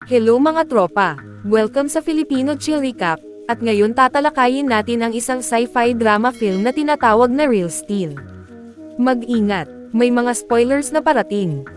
Hello mga tropa! Welcome sa Filipino Chill Recap, at ngayon tatalakayin natin ang isang sci-fi drama film na tinatawag na Real Steel. Mag-ingat, may mga spoilers na parating.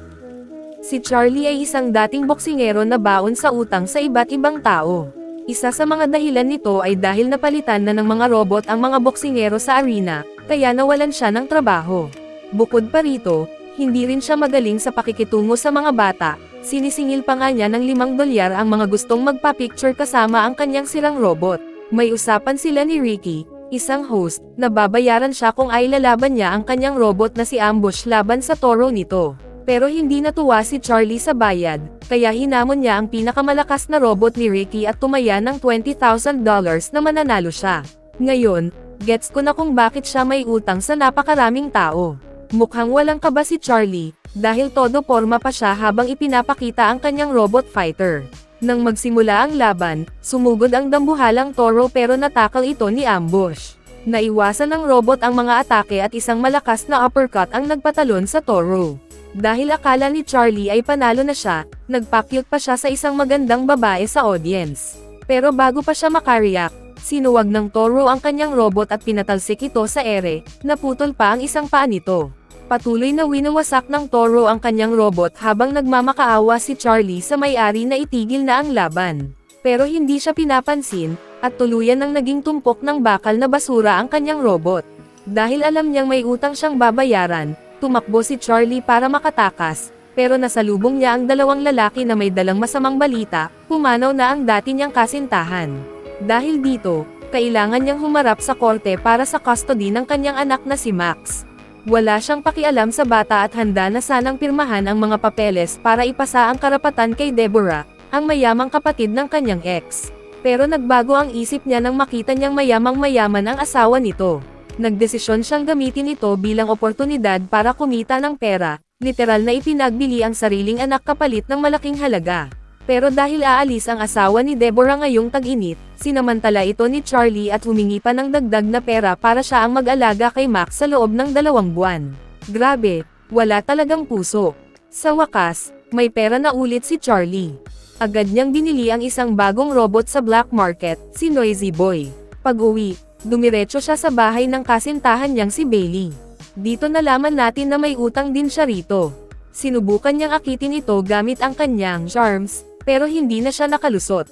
Si Charlie ay isang dating boksingero na baon sa utang sa iba't ibang tao. Isa sa mga dahilan nito ay dahil napalitan na ng mga robot ang mga boksingero sa arena, kaya nawalan siya ng trabaho. Bukod pa rito, hindi rin siya magaling sa pakikitungo sa mga bata. Sinisingil pa nga niya ng $5 ang mga gustong magpa-picture kasama ang kanyang sirang robot. May usapan sila ni Ricky, isang host, na babayaran siya kung ay lalaban niya ang kanyang robot na si Ambush laban sa toro nito. Pero hindi natuwa si Charlie sa bayad, kaya hinamon niya ang pinakamalakas na robot ni Ricky at tumaya ng $20,000 na mananalo siya. Ngayon, gets ko na kung bakit siya may utang sa napakaraming tao. Mukhang walang kaba si Charlie, dahil todo porma pa siya habang ipinapakita ang kanyang robot fighter. Nang magsimula ang laban, sumugod ang dambuhalang toro pero natakal ito ni Ambush. Naiwasan ng robot ang mga atake at isang malakas na uppercut ang nagpatalon sa toro. Dahil akala ni Charlie ay panalo na siya, nagpakyut pa siya sa isang magandang babae sa audience. Pero bago pa siya makareact, sinuwag ng toro ang kanyang robot at pinatalsik ito sa ere, naputol pa ang isang paa nito. Patuloy na winawasak ng toro ang kanyang robot habang nagmamakaawa si Charlie sa may-ari na itigil na ang laban. Pero hindi siya pinapansin, at tuluyan nang naging tumpok ng bakal na basura ang kanyang robot. Dahil alam niyang may utang siyang babayaran, tumakbo si Charlie para makatakas, pero nasalubong niya ang dalawang lalaki na may dalang masamang balita, pumanaw na ang dati niyang kasintahan. Dahil dito, kailangan niyang humarap sa korte para sa custody ng kanyang anak na si Max. Wala siyang pakialam sa bata at handa na sanang pirmahan ang mga papeles para ipasa ang karapatan kay Deborah, ang mayamang kapatid ng kanyang ex. Pero nagbago ang isip niya nang makita niyang mayamang-mayaman ang asawa nito. Nagdesisyon siyang gamitin ito bilang oportunidad para kumita ng pera, literal na ipinagbili ang sariling anak kapalit ng malaking halaga. Pero dahil aalis ang asawa ni Deborah ngayong tag-init, sinamantala ito ni Charlie at humingi pa ng dagdag na pera para siya ang mag-alaga kay Max sa loob ng 2 buwan. Grabe, wala talagang puso. Sa wakas, may pera na ulit si Charlie. Agad niyang binili ang isang bagong robot sa black market, si Noisy Boy. Pag-uwi, dumiretso siya sa bahay ng kasintahan niyang si Bailey. Dito nalaman natin na may utang din siya rito. Sinubukan niyang akitin ito gamit ang kanyang charms, pero hindi na siya nakalusot.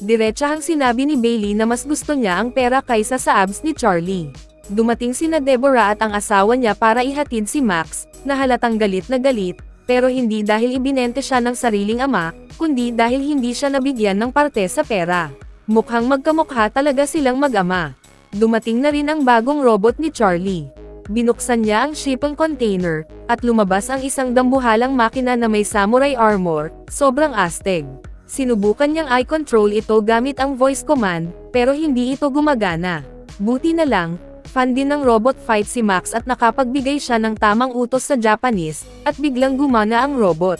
Diretsahang sinabi ni Bailey na mas gusto niya ang pera kaysa sa abs ni Charlie. Dumating sina Deborah at ang asawa niya para ihatid si Max, na halatang galit na galit, pero hindi dahil ibinente siya ng sariling ama, kundi dahil hindi siya nabigyan ng parte sa pera. Mukhang magkamukha talaga silang mag-ama. Dumating na rin ang bagong robot ni Charlie. Binuksan niya ang shipping container, at lumabas ang isang dambuhalang makina na may samurai armor, sobrang astig. Sinubukan niyang i-control ito gamit ang voice command, pero hindi ito gumagana. Buti na lang, fan din ng robot fight si Max at nakapagbigay siya ng tamang utos sa Japanese, at biglang gumana ang robot.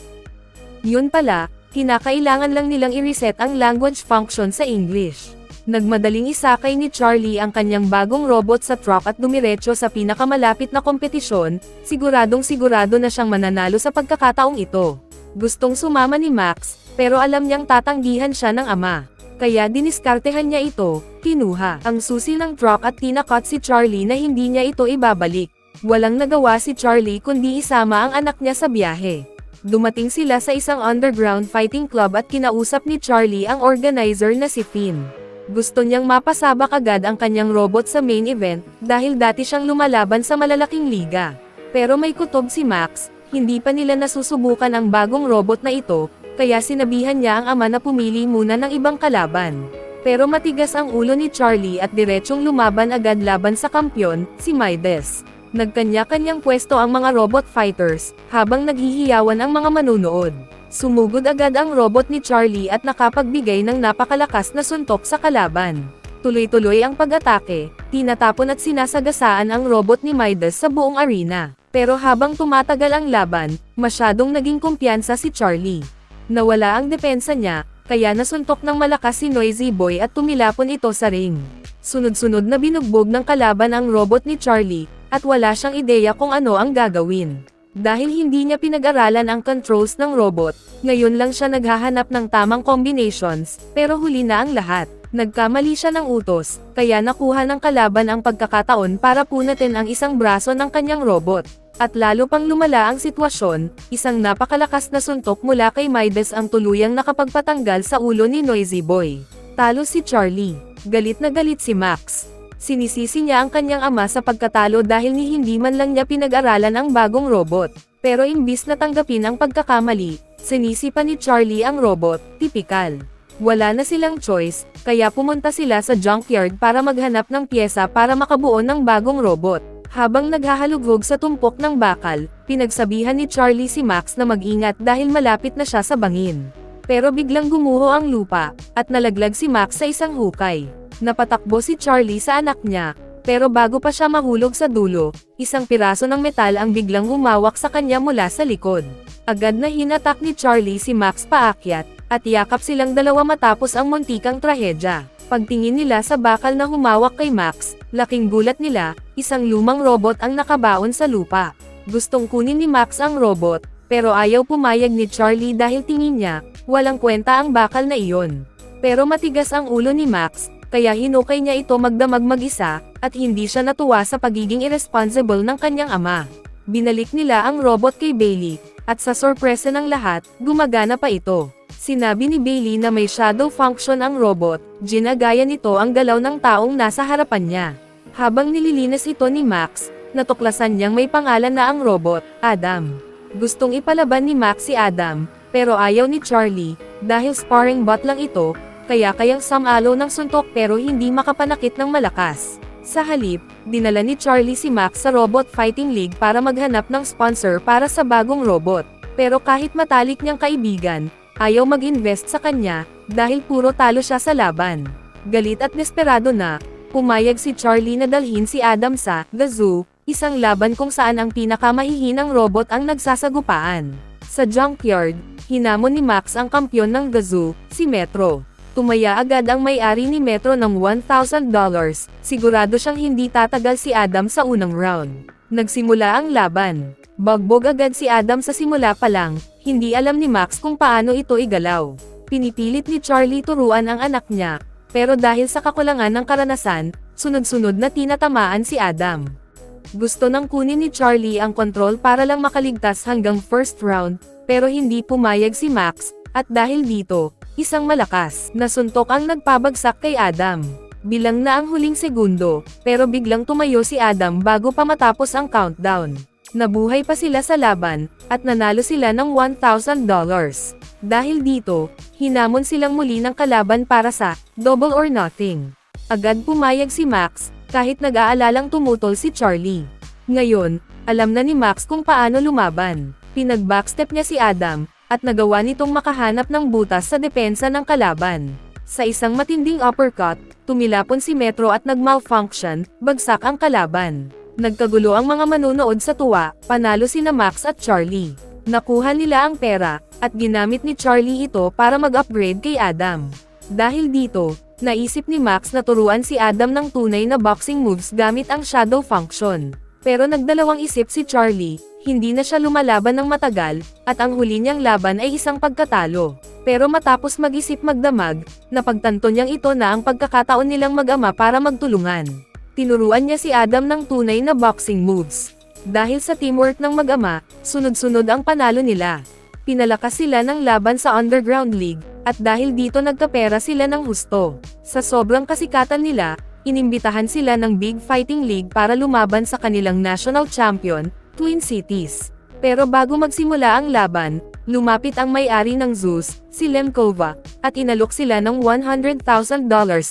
Yun pala, kinakailangan lang nilang i-reset ang language function sa English. Nagmadaling isakay ni Charlie ang kanyang bagong robot sa truck at dumiretso sa pinakamalapit na kompetisyon, siguradong sigurado na siyang mananalo sa pagkakataong ito. Gustong sumama ni Max, pero alam niyang tatanggihan siya ng ama. Kaya diniskartehan niya ito, kinuha ang susi ng truck at tinakot si Charlie na hindi niya ito ibabalik. Walang nagawa si Charlie kundi isama ang anak niya sa biyahe. Dumating sila sa isang underground fighting club at kinausap ni Charlie ang organizer na si Finn. Gusto niyang mapasabak agad ang kanyang robot sa main event, dahil dati siyang lumalaban sa malalaking liga. Pero may kutob si Max, hindi pa nila nasusubukan ang bagong robot na ito, kaya sinabihan niya ang ama na pumili muna ng ibang kalaban. Pero matigas ang ulo ni Charlie at diretsyong lumaban agad laban sa kampyon, si Midas. Nagkanya-kanyang pwesto ang mga robot fighters, habang naghihiyawan ang mga manunood. Sumugod agad ang robot ni Charlie at nakapagbigay ng napakalakas na suntok sa kalaban. Tuloy-tuloy ang pag-atake, tinatapon at sinasagasaan ang robot ni Midas sa buong arena. Pero habang tumatagal ang laban, masyadong naging kumpiyansa si Charlie. Nawala ang depensa niya, kaya nasuntok ng malakas si Noisy Boy at tumilapon ito sa ring. Sunod-sunod na binugbog ng kalaban ang robot ni Charlie, at wala siyang ideya kung ano ang gagawin. Dahil hindi niya pinag-aralan ang controls ng robot, ngayon lang siya naghahanap ng tamang combinations, pero huli na ang lahat. Nagkamali siya ng utos, kaya nakuha ng kalaban ang pagkakataon para punatin ang isang braso ng kanyang robot. At lalo pang lumala ang sitwasyon, isang napakalakas na suntok mula kay Midas ang tuluyang nakapagpatanggal sa ulo ni Noisy Boy. Talo si Charlie. Galit na galit si Max. Sinisisi niya ang kanyang ama sa pagkatalo dahil hindi man lang niya pinag-aralan ang bagong robot. Pero imbis na tanggapin ang pagkakamali, sinisi pa ni Charlie ang robot, tipikal. Wala na silang choice, kaya pumunta sila sa junkyard para maghanap ng pyesa para makabuo ng bagong robot. Habang naghahalugog sa tumpok ng bakal, pinagsabihan ni Charlie si Max na mag-ingat dahil malapit na siya sa bangin. Pero biglang gumuho ang lupa, at nalaglag si Max sa isang hukay. Napatakbo si Charlie sa anak niya, pero bago pa siya mahulog sa dulo, isang piraso ng metal ang biglang humawak sa kanya mula sa likod. Agad na hinatak ni Charlie si Max paakyat, at yakap silang dalawa matapos ang muntikang trahedya. Pagtingin nila sa bakal na humawak kay Max, laking gulat nila, isang lumang robot ang nakabaon sa lupa. Gustong kunin ni Max ang robot, pero ayaw pumayag ni Charlie dahil tingin niya, walang kwenta ang bakal na iyon. Pero matigas ang ulo ni Max, kaya hinukay niya ito magdamag mag-isa, at hindi siya natuwa sa pagiging irresponsible ng kanyang ama. Binalik nila ang robot kay Bailey, at sa sorpresa ng lahat, gumagana pa ito. Sinabi ni Bailey na may shadow function ang robot, ginagaya nito ang galaw ng taong nasa harapan niya. Habang nililinis ito ni Max, natuklasan niyang may pangalan na ang robot, Adam. Gustong ipalaban ni Max si Adam, pero ayaw ni Charlie, dahil sparring bot lang ito, kaya kayang samalo ng suntok pero hindi makapanakit ng malakas. Sa halip, dinala ni Charlie si Max sa Robot Fighting League para maghanap ng sponsor para sa bagong robot. Pero kahit matalik niyang kaibigan, ayaw mag-invest sa kanya, dahil puro talo siya sa laban. Galit at desperado na, pumayag si Charlie na dalhin si Adam sa The Zoo, isang laban kung saan ang pinakamahihinang robot ang nagsasagupaan. Sa junkyard, hinamon ni Max ang kampyon ng The Zoo, si Metro. Tumaya agad ang may-ari ni Metro ng $1,000, sigurado siyang hindi tatagal si Adam sa unang round. Nagsimula ang laban. Bagbog agad si Adam sa simula pa lang, hindi alam ni Max kung paano ito igalaw. Pinipilit ni Charlie turuan ang anak niya, pero dahil sa kakulangan ng karanasan, sunod-sunod na tinatamaan si Adam. Gusto nang kunin ni Charlie ang control para lang makaligtas hanggang first round, pero hindi pumayag si Max, at dahil dito, isang malakas na suntok ang nagpabagsak kay Adam. Bilang na ang huling segundo, pero biglang tumayo si Adam bago pa matapos ang countdown. Nabuhay pa sila sa laban, at nanalo sila ng $1,000. Dahil dito, hinamon silang muli ng kalaban para sa Double or Nothing. Agad pumayag si Max, kahit nag-aalalang tumutol si Charlie. Ngayon, alam na ni Max kung paano lumaban. Pinag-backstep niya si Adam, at nagawa nitong makahanap ng butas sa depensa ng kalaban. Sa isang matinding uppercut, tumilapon si Metro at nag-malfunction, bagsak ang kalaban. Nagkagulo ang mga manunood sa tuwa, panalo sina Max at Charlie. Nakuha nila ang pera, at ginamit ni Charlie ito para mag-upgrade kay Adam. Dahil dito, naisip ni Max na turuan si Adam ng tunay na boxing moves gamit ang shadow function. Pero nagdalawang isip si Charlie, hindi na siya lumalaban ng matagal, at ang huli niyang laban ay isang pagkatalo. Pero matapos mag-isip magdamag, napagtanto niyang ito na ang pagkakataon nilang mag-ama para magtulungan. Tinuruan niya si Adam ng tunay na boxing moves. Dahil sa teamwork ng mag-ama, sunod-sunod ang panalo nila. Pinalakas sila ng laban sa Underground League, at dahil dito nagkapera sila ng husto. Sa sobrang kasikatan nila, inimbitahan sila ng Big Fighting League para lumaban sa kanilang national champion, Twin Cities. Pero bago magsimula ang laban, lumapit ang may-ari ng Zeus, si Lemkova, at inalok sila ng $100,000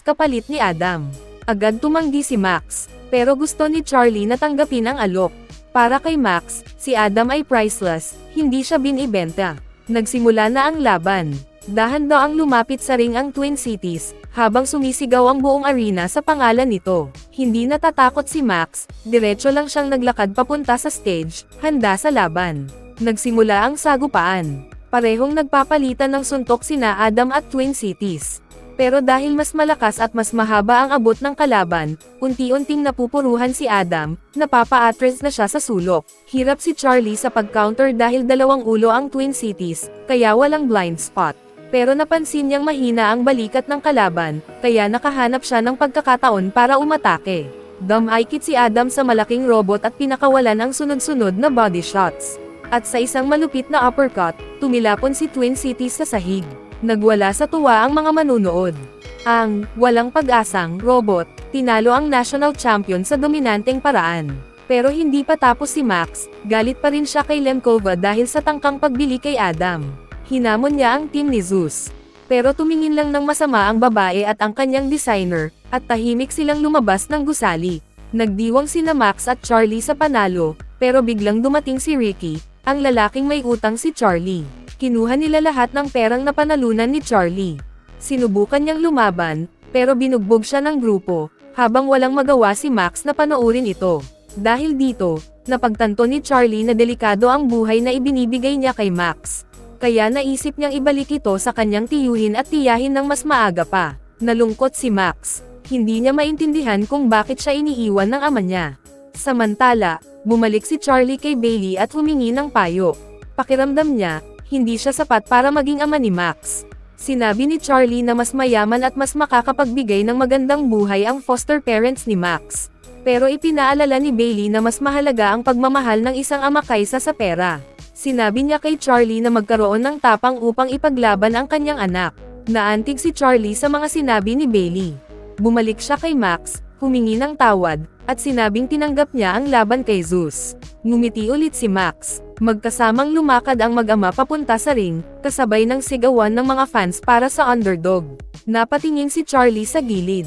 kapalit ni Adam. Agad tumanggi si Max, pero gusto ni Charlie na tanggapin ang alok. Para kay Max, si Adam ay priceless, hindi siya binibenta. Nagsimula na ang laban. Dahan-daang lumapit sa ring ang Twin Cities, habang sumisigaw ang buong arena sa pangalan nito. Hindi natatakot si Max, diretso lang siyang naglakad papunta sa stage, handa sa laban. Nagsimula ang sagupaan. Parehong nagpapalitan ng suntok sina Adam at Twin Cities. Pero dahil mas malakas at mas mahaba ang abot ng kalaban, unti-unting napupuruhan si Adam, napapa-atras na siya sa sulok. Hirap si Charlie sa pag-counter dahil dalawang ulo ang Twin Cities, kaya walang blind spot. Pero napansin niyang mahina ang balikat ng kalaban, kaya nakahanap siya ng pagkakataon para umatake. Dumaikit si Adam sa malaking robot at pinakawalan ang sunod-sunod na body shots. At sa isang malupit na uppercut, tumilapon si Twin Cities sa sahig. Nagwala sa tuwa ang mga manunood. Ang walang pag-asang robot, tinalo ang national champion sa dominanteng paraan. Pero hindi pa tapos si Max, galit pa rin siya kay Lemkova dahil sa tangkang pagbili kay Adam. Hinamon niya ang team ni Zeus. Pero tumingin lang ng masama ang babae at ang kanyang designer, at tahimik silang lumabas ng gusali. Nagdiwang sina Max at Charlie sa panalo, pero biglang dumating si Ricky, ang lalaking may utang si Charlie. Kinuha nila lahat ng perang napanalunan ni Charlie. Sinubukan niyang lumaban, pero binugbog siya ng grupo, habang walang magawa si Max na panoorin ito. Dahil dito, napagtanto ni Charlie na delikado ang buhay na ibinibigay niya kay Max. Kaya naisip niyang ibalik ito sa kanyang tiyuhin at tiyahin ng mas maaga pa. Nalungkot si Max. Hindi niya maintindihan kung bakit siya iniiwan ng ama niya. Samantala, bumalik si Charlie kay Bailey at humingi ng payo. Pakiramdam niya, hindi siya sapat para maging ama ni Max. Sinabi ni Charlie na mas mayaman at mas makakapagbigay ng magandang buhay ang foster parents ni Max. Pero ipinaalala ni Bailey na mas mahalaga ang pagmamahal ng isang ama kaysa sa pera. Sinabi niya kay Charlie na magkaroon ng tapang upang ipaglaban ang kanyang anak. Naantig si Charlie sa mga sinabi ni Bailey. Bumalik siya kay Max, humingi ng tawad, at sinabing tinanggap niya ang laban kay Zeus. Ngumiti ulit si Max. Magkasamang lumakad ang mag-ama papunta sa ring, kasabay ng sigawan ng mga fans para sa underdog. Napatingin si Charlie sa gilid.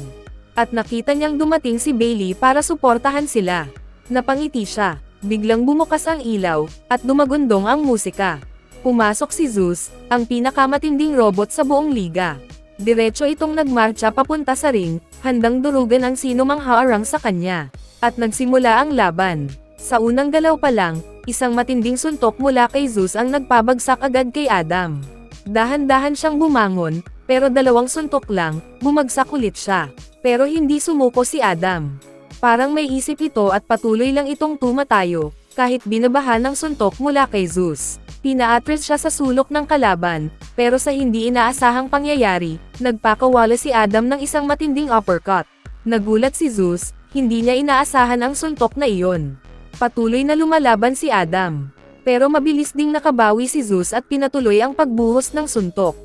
At nakita niyang dumating si Bailey para suportahan sila. Napangiti siya. Biglang bumukas ang ilaw, at dumagundong ang musika. Pumasok si Zeus, ang pinakamatinding robot sa buong liga. Diretso itong nagmarcha papunta sa ring, handang durugan ang sino mang haarang sa kanya. At nagsimula ang laban. Sa unang galaw pa lang, isang matinding suntok mula kay Zeus ang nagpabagsak agad kay Adam. Dahan-dahan siyang bumangon, pero dalawang suntok lang, bumagsak ulit siya. Pero hindi sumuko si Adam. Parang may isip ito at patuloy lang itong tumatayo, kahit binabahan ng suntok mula kay Zeus. Pinaatras siya sa sulok ng kalaban, pero sa hindi inaasahang pangyayari, nagpakawala si Adam ng isang matinding uppercut. Nagulat si Zeus, hindi niya inaasahan ang suntok na iyon. Patuloy na lumalaban si Adam. Pero mabilis ding nakabawi si Zeus at pinatuloy ang pagbuhos ng suntok.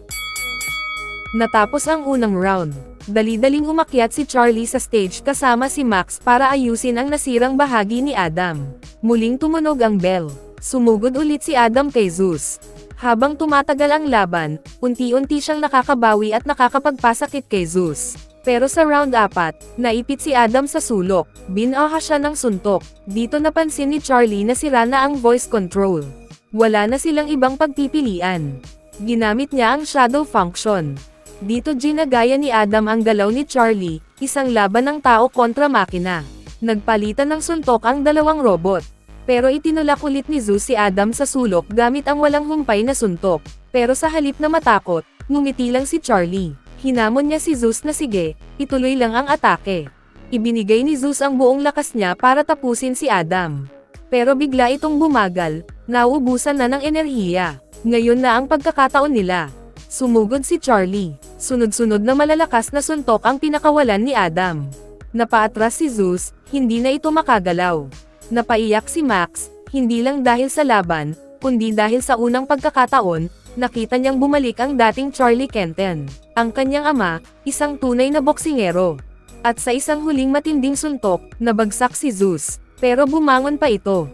Natapos ang unang round. Dali-daling umakyat si Charlie sa stage kasama si Max para ayusin ang nasirang bahagi ni Adam. Muling tumunog ang bell. Sumugod ulit si Adam kay Zeus. Habang tumatagal ang laban, unti-unti siyang nakakabawi at nakakapagpasakit kay Zeus. Pero sa round 4, naipit si Adam sa sulok. Binaha siya ng suntok. Dito napansin ni Charlie na sira na ang voice control. Wala na silang ibang pagpipilian. Ginamit niya ang shadow function. Dito ginagaya ni Adam ang galaw ni Charlie, isang laban ng tao kontra makina. Nagpalitan ng suntok ang dalawang robot. Pero itinulak ulit ni Zeus si Adam sa sulok gamit ang walang humpay na suntok. Pero sa halip na matakot, ngumiti lang si Charlie. Hinamon niya si Zeus na sige, ituloy lang ang atake. Ibinigay ni Zeus ang buong lakas niya para tapusin si Adam. Pero bigla itong bumagal, nauubusan na ng enerhiya. Ngayon na ang pagkakataon nila. Sumugod si Charlie. Sunod-sunod na malalakas na suntok ang pinakawalan ni Adam. Napaatras si Zeus, hindi na ito makagalaw. Napaiyak si Max, hindi lang dahil sa laban, kundi dahil sa unang pagkakataon, nakita niyang bumalik ang dating Charlie Kenton, ang kanyang ama, isang tunay na boksingero. At sa isang huling matinding suntok, nabagsak si Zeus, pero bumangon pa ito.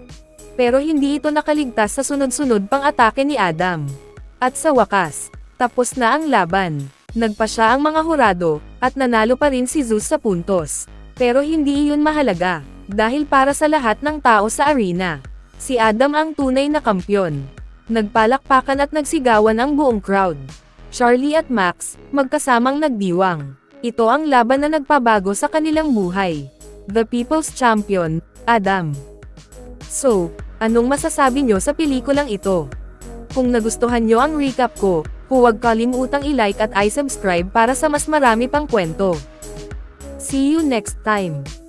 Pero hindi ito nakaligtas sa sunod-sunod pang atake ni Adam. At sa wakas, tapos na ang laban. Nagpa siya ang mga hurado, at nanalo pa rin si Zeus sa puntos. Pero hindi iyon mahalaga, dahil para sa lahat ng tao sa arena, si Adam ang tunay na kampyon. Nagpalakpakan at nagsigawan ang buong crowd. Charlie at Max, magkasamang nagdiwang. Ito ang laban na nagpabago sa kanilang buhay. The People's Champion, Adam. So, anong masasabi nyo sa pelikulang ito? Kung nagustuhan nyo ang recap ko, Huwag kalimutang i-like at i-subscribe para sa mas marami pang kwento. See you next time!